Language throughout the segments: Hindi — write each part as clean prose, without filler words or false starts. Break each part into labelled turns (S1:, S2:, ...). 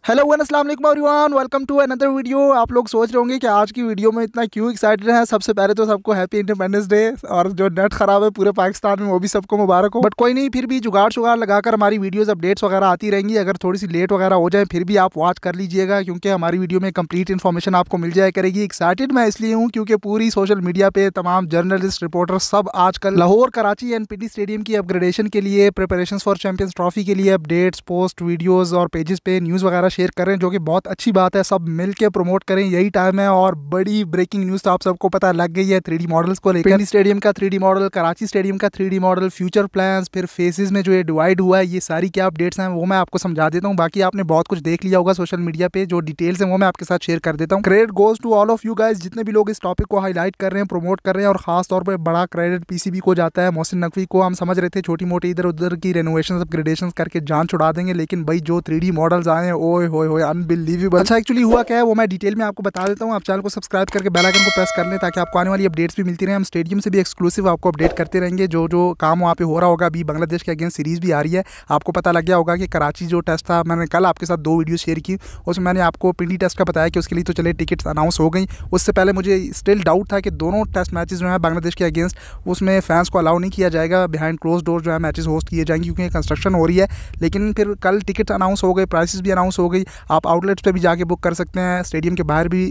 S1: हेलो वन अस्सलाम वालेकुम everyone, welcome to another video. आप लोग सोच रहे होंगे कि आज की वीडियो में इतना क्यों एक्साइटेड हैं। सबसे पहले तो सबको हैप्पी इंडिपेंडेंस डे, और जो नेट खराब है पूरे पाकिस्तान में वो भी सबको मुबारक हो। बट कोई नहीं, फिर भी जुगाड़ शुगाड़ लगाकर हमारी वीडियोस अपडेट्स वगैरह आती रहेंगी। अगर थोड़ी सी लेट वगैरह हो जाए फिर भी आप वॉच कर लीजिएगा, क्योंकि हमारी वीडियो में कंप्लीट इन्फॉर्मेशन आपको मिल जाया करेगी। एक्साइटेड मैं इसलिए हूँ क्योंकि पूरी सोशल मीडिया पे तमाम जर्नलिस्ट रिपोर्टर सब आजकल लाहौर कराची एनपीटी स्टेडियम की अपग्रेडेशन के लिए, प्रिपरेशन फॉर चैंपियंस ट्रॉफी के लिए अपडेट्स, पोस्ट, वीडियोज और पेजेस पे न्यूज़ वगैरह शेयर कर रहे हैं, जो कि बहुत अच्छी बात है। सब मिलके प्रमोट करें, यही टाइम है। और बड़ी ब्रेकिंग न्यूज़ तो आप सबको पता लग गई है 3D मॉडल्स को लेकर। पिंडी स्टेडियम का 3D मॉडल, कराची स्टेडियम का 3D मॉडल, फ्यूचर प्लान्स, फिर फेजेस में जो ये डिवाइड हुआ है, ये सारी क्या अपडेट्स हैं वो मैं आपको समझा देता हूँ। बाकी आपने बहुत कुछ देख लिया होगा सोशल मीडिया पे, जो डिटेल्स हैं वो मैं आपके साथ शेयर कर देता हूँ। Credit goes to all of you guys, जितने भी लोग इस टॉपिक को हाईलाइट कर रहे हैं, प्रमोट कर रहे हैं। और खास तौर पर बड़ा क्रेडिट पीसीबी को जाता है, मोहसिन नकवी को। हम समझ रहे थे छोटी मोटी इधर उधर की रेनोवेशन अपग्रेडेशन करके जान छुड़ा देंगे, लेकिन भाई जो 3D मॉडल्स आए हैं, ओए होए होए, अनबिलीवेबल। अच्छा, एक्चुअली हुआ क्या है वो मैं डिटेल में आपको बता देता हूँ। आप चैनल को सब्सक्राइब करके बेल आइकन को प्रेस कर लें, ताकि आपको आने वाली अपडेट्स भी मिलती रहे। हम स्टेडियम से भी एक्सक्लूसिव आपको अपडेट करते रहेंगे। जो जो काम वहाँ पे हो रहा होगा, अभी बांग्लादेश के अगेंस्ट सीरीज़ भी आ रही है। आपको पता लग गया होगा कि कराची जो टेस्ट था, मैंने कल आपके साथ 2 वीडियो शेयर की, उसमें मैंने आपको पिंडी टेस्ट का बताया कि उसके लिए तो चले टिकट्स अनाउंस हो गई। उससे पहले मुझे स्टिल डाउट था कि दोनों टेस्ट मैचेस जो है बांग्लादेश के अगेंस्ट, उसमें फैंस को अलाउ नहीं किया जाएगा, बिहाइंड क्लोज डोर जो है मैचेस होस्ट किए जाएंगे, क्योंकि कंस्ट्रक्शन हो रही है। लेकिन फिर कल टिकट अनाउंस हो गए, प्राइसेस भी अनाउंस हो गई। आप आउटलेट्स पे भी जाके बुक कर सकते हैं। स्टेडियम के बाहर भी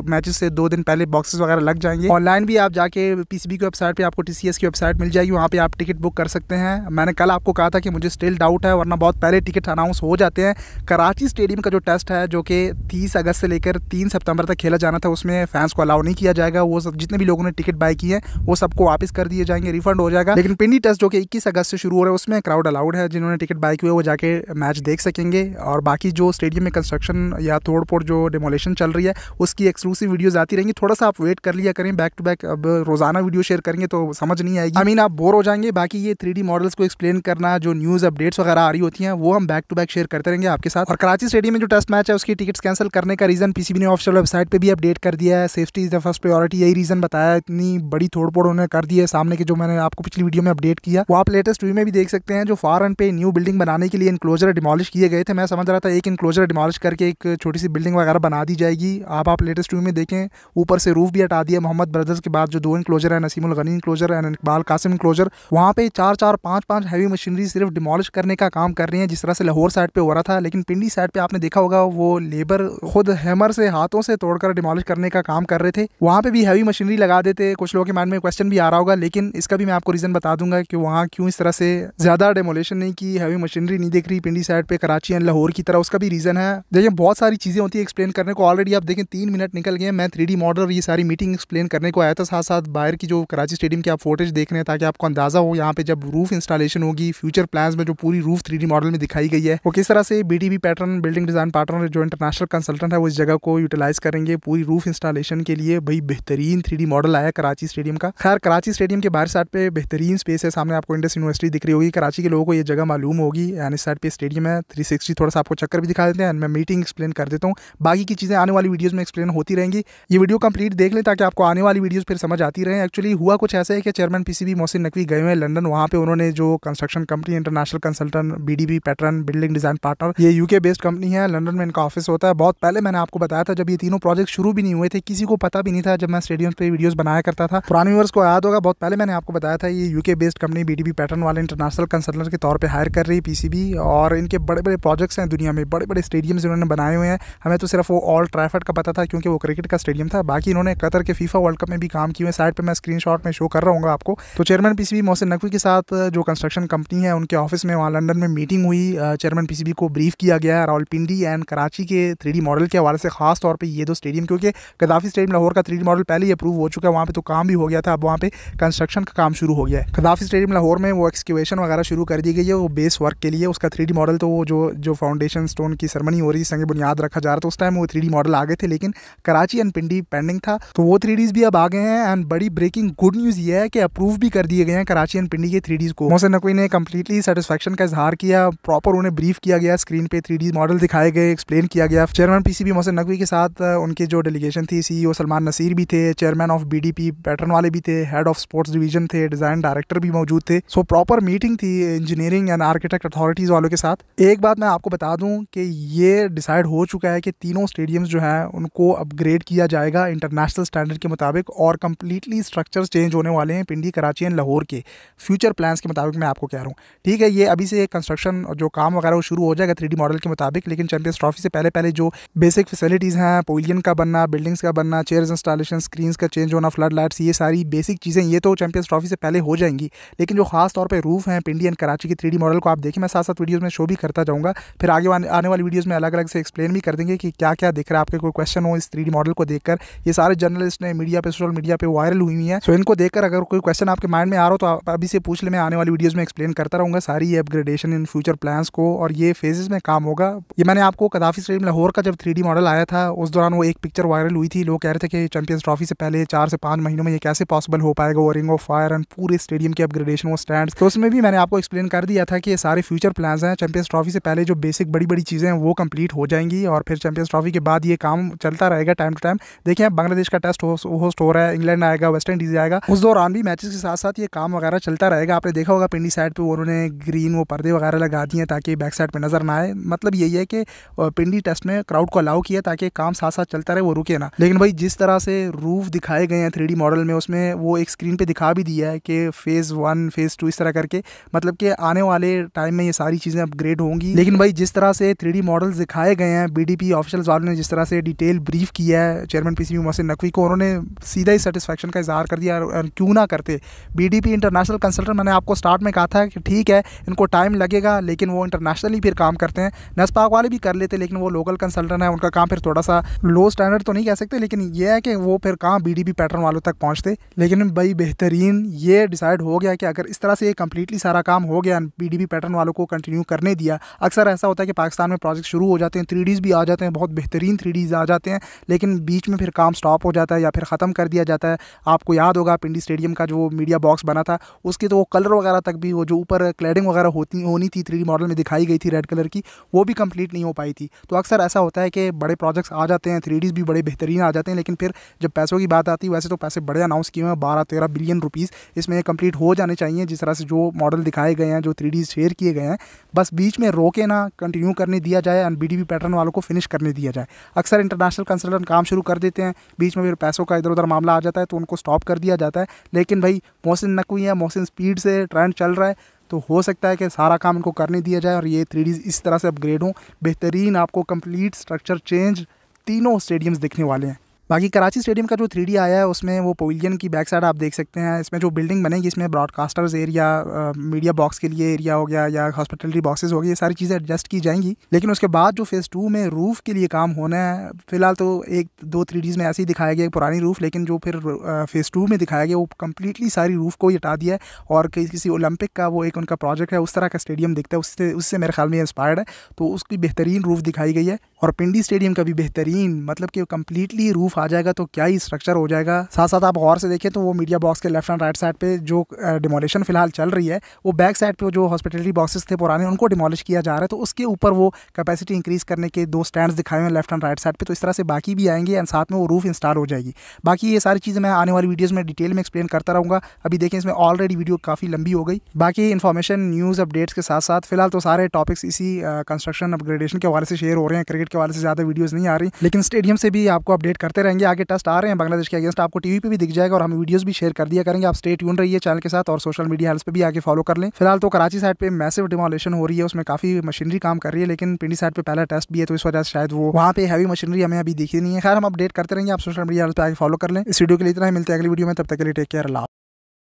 S1: मैचेस से 2 दिन पहले बॉक्सेस वगैरह लग जाएंगे। ऑनलाइन भी आप जाके पीसीबी की वेबसाइट पे, आपको टीसीएस की वेबसाइट मिल जाएगी, वहाँ पे आप टिकट बुक कर सकते हैं। मैंने कल आपको कहा था कि मुझे स्टिल डाउट है, वरना बहुत पहले टिकट अनाउंस हो जाते हैं। कराची स्टेडियम का जो टेस्ट है, जो कि 30 अगस्त से लेकर 3 सितंबर तक खेला जाना था, उसमें फैंस को अलाउ नहीं किया जाएगा। वो सब जितने भी लोगों ने टिकट बाय की है वो सबको वापस कर दिए जाएंगे, रिफंड हो जाएगा। लेकिन पिंडी टेस्ट जो कि 21 अगस्त से शुरू हो रहा है, उसमें क्राउड अलाउड है। जिन्होंने टिकट बाय की है वो जाके मैच देख सकेंगे। और बाकी जो स्टेडियम में कंस्ट्रक्शन या तोड़ फोड़ जो डिमोलेशन चल रही है, उसकी एक्सक्लूसिव वीडियोस आती रहेंगी। थोड़ा सा आप वेट कर लिया करें, बैक टू बैक अब रोजाना वीडियो शेयर करेंगे तो समझ नहीं आएगी। आप बोर हो जाएंगे। बाकी ये 3D मॉडल्स को एक्सप्लेन करना, जो न्यूज़ अपडेट्स वगैरह आ रही होती हैं, वो हम बैक टू बैक शेयर करते रहेंगे आपके साथ। और कराची स्टेडियम में जो टेस्ट मैच है, उसकी टिकट्स कैंसिल करने का रीज़न पीसीबी ने ऑफिशियल वेबसाइट पे भी अपडेट कर दिया है। Safety is the first priority, यही रीज़न बताया। इतनी बड़ी तोड़ फोड़ उन्होंने कर दी है सामने के, जो मैंने आपको पिछली वीडियो में अपडेट किया, वो आप लेटेस्ट वीडियो में भी देख सकते हैं। जो फार एंड पे न्यू बिल्डिंग बनाने के लिए इनक्लोजर डिमोलिश किए गए थे, मैं समझ रहा था एक इनक्लोजर डिमोलिश करके एक छोटी सी बिल्डिंग वगैरह बना दी जाएगी। आप लेटेस्ट वीडियो में देखें, ऊपर से रूफ भी हटा दिया। मोहम्मद ब्रदर्स के बाद जो 2 इनक्लोजर है, Naseemul Gani enclosure and Iqbal Qasim enclosure, वहाँ पे 4-4, 5-5 हैवी मशीनरी सिर्फ डिमोलिश करने का काम कर रही हैं, जिस तरह से लाहौर साइड पे हो रहा था। लेकिन पिंडी साइड पे आपने देखा होगा, वो लेबर खुद हैमर से, हाथों से तोड़कर डिमोलिश करने का काम कर रहे थे। वहाँ पे भी हैवी मशीनरी लगा देते। कुछ लोगों के माइंड में क्वेश्चन भी आ रहा होगा, लेकिन इसका भी मैं आपको रीजन बता दूंगा कि वहाँ क्यों इस तरह से ज्यादा डेमोलेशन नहीं की, हैवी मशीनरी नहीं दिख रही पिंडी साइड पे कराची एंड लाहौर की तरह। उसका भी रीजन है। देखिए, बहुत सारी चीजें होती है एक्सप्लेन करने को। ऑलरेडी आप देखें 3 मिनट निकल गए। मैं 3D मॉडल और ये सारी मीटिंग एक्सप्लेन करने को आया था, साथ साथ बाहर की जो कराची स्टेडियम की आप फुटेज देख रहे हैं, ताकि आपको अंदाजा हो यहाँ पे जब रूफ इंस्टॉलेशन होगी, फ्यूचर प्लान्स में जो पूरी रूफ 3D मॉडल में दिखाई गई है, वो किस तरह से बीडीबी पैटर्न, बिल्डिंग डिजाइन पार्टनर जो इंटरनेशनल कंसल्टेंट है, वो इस जगह को यूटिलाइज करेंगे पूरी रूफ इंस्टॉलेशन के लिए। भाई बेहतरीन 3D मॉडल आया कराची स्टेडियम का। खैर, कराची स्टेडियम के बाहर साइड पे बेहतरीन स्पेस है। सामने आपको इंडस यूनिवर्सिटी दिख रही होगी। कराची के लोगों को ये जगह मालूम होगी। एंड इस साइड पे स्टेडियम है। 360 थोड़ा सा आपको चक्कर भी दिखा देते हैं। मैं मीटिंग एक्सप्लेन कर देता हूँ। बाकी की चीजें आने वाली वीडियोस में एक्सप्लेन होती रहेंगी। ये वीडियो कंप्लीट देख लें, ताकि आपको आने वाली वीडियोस फिर समझ आती रहे। एक्चुअली हुआ कुछ ऐसा है कि चेयरमैन पीसीबी मोहसिन नकवी गए हुए हैं लंदन। वहाँ पे उन्होंने जो construction company, international consultant, BDB pattern, building design partner, ये यूके बेस्ड कंपनी है, लंदन में इनका ऑफिस होता है। बहुत पहले मैंने आपको बताया था, जब ये तीनों प्रोजेक्ट शुरू भी नहीं हुए थे, किसी को पता भी नहीं था, जब मैं स्टेडियम पे वीडियोस बनाया करता था। पुराने व्यूअर्स को याद होगा, बहुत पहले मैंने आपको बताया था, ये यूके बेस्ड कंपनी बीडीबी पैटर्न वाले इंटरनेशनल कंसल्टेंट के तौर पर हायर कर रही है पीसीबी। और इनके बड़े बड़े प्रोजेक्ट्स हैं दुनिया में, बड़े बड़े स्टेडियम्स इन्होंने बनाए हुए हैं। हमें तो सिर्फ वो ऑल ट्रैफर्ड का पता था, क्योंकि वो क्रिकेट का स्टेडियम था। बाकी इन्होंने कतर के फीफा वर्ल्ड कप में भी काम किए हुए। साइड पे मैं स्क्रीनशॉट में शो कर रहा हूँ आपको। तो चेयरमैन पीसीबी मोहसिन नकवी के साथ जो कंस्ट्रक्शन कंपनी है, उनके ऑफिस में वहाँ लंदन में मीटिंग हुई। चेयरमैन पीसीबी को ब्रीफ किया गया रावलपिंडी एंड कराची के 3D मॉडल के हवाले से, खास तौर पे ये 2 स्टेडियम, क्योंकि गद्दाफी स्टेडियम लाहौर का 3D मॉडल पहले ही अप्रूव हो चुका है, वहाँ पे तो काम भी हो गया था। अब वहाँ पे कंस्ट्रक्शन का काम शुरू हो गया है। गद्दाफी स्टेडियम लाहौर में वो एक्सक्यूवेशन वगैरह शुरू कर दी गई है, वो बेस वर्क के लिए। उसका 3D मॉडल तो वो जो फाउंडेशन स्टोन की सेरेमनी हो रही, संग बुनियाद रखा जा रहा था, उस टाइम वो 3D मॉडल आ गए थे। लेकिन कराची एंड पिंडी पेंडिंग था, तो वो 3Ds भी अब आ गए हैं। एंड बड़ी ब्रेकिंग गुड न्यूज़ ये है कि अप्रूव भी कर दिए गए हैं कराची एंड पिंडी के 3Ds को। मोहसिन नकवी ने कंप्लीटली सेटिस्फैक्शन का इजहार किया। प्रॉपर उन्हें ब्रीफ किया गया, स्क्रीन पे 3D मॉडल दिखाए गए, एक्सप्लेन किया गया। चेयरमैन पीसीबी मोहसिन नकवी के साथ उनके जो डेलीगेशन थी, सीईओ सलमान नसीर भी थे, चेयरमैन ऑफ बीडीपी पैटर्न वाले भी थे, हेड ऑफ स्पोर्ट्स डिवीजन थे, डिजाइन डायरेक्टर भी मौजूद थे। सो प्रॉपर मीटिंग थी इंजीनियरिंग एंड आर्किटेक्ट अथॉरिटीज वालों के साथ। एक बात मैं आपको बता दूं कि ये डिसाइड हो चुका है कि तीनों स्टेडियम्स जो हैं उनको अपग्रेड किया जाएगा इंटरनेशनल स्टैंडर्ड के मुताबिक, और कम्प्लीटली स्ट्रक्चर्स चेंज होने वाले हैं पिंडी, कराची एंड लाहौर के फ्यूचर प्लान्स के मुताबिक। मैं आपको कह रहा हूँ, ठीक है, ये अभी से कंस्ट्रक्शन जो काम वगैरह वो शुरू हो जाएगा 3D मॉडल के मुताबिक, लेकिन चैंपियंस ट्रॉफी से पहले पहले जो बेसिक फैसिलिटीज़ हैं, पवेलियन का बनना, बिल्डिंग्स का बनना, चेयर्स इंस्टॉलेशन, स्क्रीन्स का चेंज होना, फ्लड लाइट्स, ये सारी बेसिक चीज़ें ये तो चैंपियंस ट्रॉफी से पहले हो जाएंगी। लेकिन जो खास तौर पर रूफ हैं पिंडी एंड कराची की 3D मॉडल को आप देखें, मैं साथ साथ वीडियोज़ में शो भी करता जाऊँगा, फिर आगे आने वाली वीडियोज़ में अलग अलग से एक्सप्लेन भी कर देंगे कि क्या क्या दिख रहा है। आपके कोई क्वेश्चन हो इस 3D मॉडल को देखकर, ये सारे जर्नलिस्ट ने मीडिया पे, सोशल मीडिया पे वायरल हुई है, सो इनको देखकर अगर कोई क्वेश्चन आपके माइंड में आ रहा हो तो आप अभी से पूछ ले, मैं आने वाली वीडियोज़ में एक्सप्लेन करता रहूँगा सारी ये अपग्रेडेशन इन फ्यूचर प्लान्स को, और ये फेजेस में काम होगा। ये मैंने आपको कदाफी स्टेडियम लाहौर का जब 3D मॉडल आया था उस दौरान वो एक पिक्चर वायरल हुई थी, लोग कह रहे थे कि चैंपियंस ट्रॉफी से पहले 4 से 5 महीनों में ये कैसे पॉसिबल हो पाएगा, वो रिंग ऑफ फायर एंड पूरे स्टेडियम के अपग्रेडेशन, वो स्टैंड, तो उसमें भी मैंने आपको एक्सप्लेन कर दिया था कि ये सारे फ्यूचर प्लान्स हैं। चैंपियंस ट्रॉफी से पहले जो बेसिक बड़ी बड़ी चीज़ें हैं वो कंप्लीट हो जाएंगी, और फिर चैंपियंस ट्रॉफी के बाद ये काम चलता रहेगा टाइम टू टाइम। देखिए, बांग्लादेश का टेस्ट होस्ट हो रहा है, इंग्लैंड आएगा, वेस्ट इंडीज आएगा, उस दौरान भी मैचेस के साथ साथ ये काम वगैरह चलता रहेगा। आपने देखा होगा पिंडी साइड पे उन्होंने ग्रीन वो पर्दे वगैरह लगा दिए ताकि बैक साइड पे नजर ना आए। मतलब यही है कि पिंडी टेस्ट में क्राउड को अलाउ किया ताकि काम साथ साथ चलता रहे, वो रुके ना। लेकिन भाई जिस तरह से रूफ दिखाए गए हैं 3D मॉडल में, उसमें वो एक स्क्रीन पे दिखा भी दिया है कि फेज़ 1 फेज़ 2 इस तरह करके, मतलब कि आने वाले टाइम में ये सारी चीज़ें अपग्रेड होंगी। लेकिन भाई जिस तरह से 3D मॉडल्स दिखाए गए हैं, BDP ऑफिशियल्स वालों ने जिस तरह से डिटेल ब्रीफ किया है चेयरमैन PCB मोहसिन नकवी को, उन्होंने सीधा ही सेटिस्फेक्शन का इजहार कर दिया। और क्यों ना करते, BDP इंटरनेशनल कंसल्टेंट, मैंने आपको स्टार्ट में कहा था कि ठीक है इनको टाइम लगेगा लेकिन वो इंटरनेशनली फिर काम करते हैं। नेस्पाक वाले भी कर लेते, लेकिन वो लोकल कंसल्टेंट है, उनका काम फिर थोड़ा सा लो स्टैंडर्ड तो नहीं कह सकते, लेकिन ये है कि वो फिर काम BDP पैटर्न वालों तक पहुँचते। लेकिन भाई बेहतरीन ये डिसाइड हो गया कि अगर इस तरह से कम्प्लीटली सारा काम हो गया, BDP पैटर्न वालों को कंटिन्यू करने दिया। अक्सर ऐसा होता है कि पाकिस्तान में प्रोजेक्ट शुरू हो जाते हैं, 3Ds भी आ जाते हैं, बहुत बेहतरीन 3Ds आ जाते हैं, लेकिन बीच में फिर काम स्टॉप हो जाता है या फिर ख़त्म कर दिया जाता है। आपको याद होगा पिंडी स्टेडियम का जो मीडिया बॉक्स बना था, उसके तो वो कलर वगैरह तक भी, वो जो ऊपर क्लैडिंग वगैरह होनी थी 3D मॉडल में दिखाई गई थी रेड कलर की, वो भी कंप्लीट नहीं हो पाई थी। तो अक्सर ऐसा होता है कि बड़े प्रोजेक्ट्स आ जाते हैं, 3Ds भी बड़े बेहतरीन आ जाते हैं, लेकिन फिर जब पैसों की बात आती है, वैसे तो पैसे बड़े अनाउंस किए हैं, 12-13 बिलियन रुपीज़ इसमें कंप्लीट हो जाने चाहिए। जिस तरह से जो मॉडल दिखाए गए हैं, जो 3Ds शेयर किए गए हैं, बस बीच में रोके ना, कंटिन्यू करने दिया जाए एंड BDP पैटर्न वालों को फिनिश करने दिया जाए। अक्सर इंटरनेशनल कंसल्टेंट काम शुरू कर देते हैं, बीच में फिर पैसों का इधर उधर मामला आ जाता है तो उनको स्टॉप कर दिया जाता है। लेकिन भाई मोहसिन नकवी है, मोहसिन स्पीड से ट्रेंड चल रहा है, तो हो सकता है कि सारा काम इनको करने दिया जाए और ये 3Ds इस तरह से अपग्रेड हों। बेहतरीन आपको कंप्लीट स्ट्रक्चर चेंज तीनों स्टेडियम्स दिखने वाले हैं। बाकी कराची स्टेडियम का जो 3D आया है उसमें वो पवेलियन की बैक साइड आप देख सकते हैं। इसमें जो बिल्डिंग बनेगी, इसमें ब्रॉडकास्टर्स एरिया, मीडिया बॉक्स के लिए एरिया हो गया या हॉस्पिटलिटी बॉक्सेस हो गए, ये सारी चीज़ें एडजस्ट की जाएंगी। लेकिन उसके बाद जो फेज़ 2 में रूफ़ के लिए काम होना है, फिलहाल तो 1-2 3Ds में ऐसे ही दिखाया गया पुरानी रूफ़, लेकिन जो फिर फेज़ 2 में दिखाया गया वो कम्प्लीटली सारी रूफ़ को ही हटा दिया है। और किसी ओलंपिक का वो एक उनका प्रोजेक्ट है, उस तरह का स्टेडियम दिखता है, उससे मेरे ख्याल में इंस्पायर्ड है, तो उसकी बेहतरीन रूफ़ दिखाई गई है। और पिंडी स्टेडियम का भी बेहतरीन, मतलब कि कम्प्लीटली रूफ़ आ जाएगा तो क्या ही स्ट्रक्चर हो जाएगा। साथ साथ आप गौर से देखें तो वो मीडिया बॉक्स के लेफ्ट एंड राइट साइड पे जो डिमोलिशन फिलहाल चल रही है, वो बैक साइड पे जो हॉस्पिटलिटी बॉक्सेस थे पुराने, उनको डिमोलिश किया जा रहा है, तो उसके ऊपर वो कैपेसिटी इंक्रीज़ करने के 2 स्टैंड्स दिखाए हुए हैं लेफ्ट एंड राइट साइड पे। तो इस तरह से बाकी भी आएंगे एंड साथ में वो रूफ इंस्टॉल हो जाएगी। बाकी ये सारी चीज़ें मैं आने वाली वीडियोज़ में डिटेल में एक्सप्लेन करता रहूँगा। अभी देखें इसमें ऑलरेडी वीडियो काफ़ी लंबी हो गई। बाकी इन्फॉर्मेशन, न्यूज़, अपडेट्स के साथ साथ फिलहाल तो सारे टॉपिक्स इसी कंस्ट्रक्शन अपग्रेडेशन के हवाले से शेयर हो रहे हैं। क्रिकेट के हवाले से ज़्यादा वीडियोज़ नहीं आ रही, लेकिन स्टेडियम से भी आपको अपडेट करते रहेंगे। आगे टेस्ट आ रहे हैं बांग्लादेश के अगेंस्ट, आपको टीवी पे भी दिख जाएगा और हम वीडियोस भी शेयर कर दिया करेंगे। आप स्टे ट्यून रहिए चैनल के साथ और सोशल मीडिया हैंडल्स पे भी आगे फॉलो कर लें। फिलहाल तो कराची साइड पे मैसिव डिमोलिशन हो रही है, उसमें काफ़ी मशीनरी काम कर रही है, लेकिन पिंडी साइड पे पहला टेस्ट भी है, तो इस वजह से शायद वो वहाँ पे हैवी मशीनरी हमें अभी दिखी नहीं है। खैर हम अपडेट करते रहेंगे, आप सोशल मीडिया हैंडल्स पे आगे फॉलो कर लें। इस वीडियो के लिए इतना ही, मिलते हैं अगली वीडियो में, तब तक के लिए टेक केयर, अल्लाह।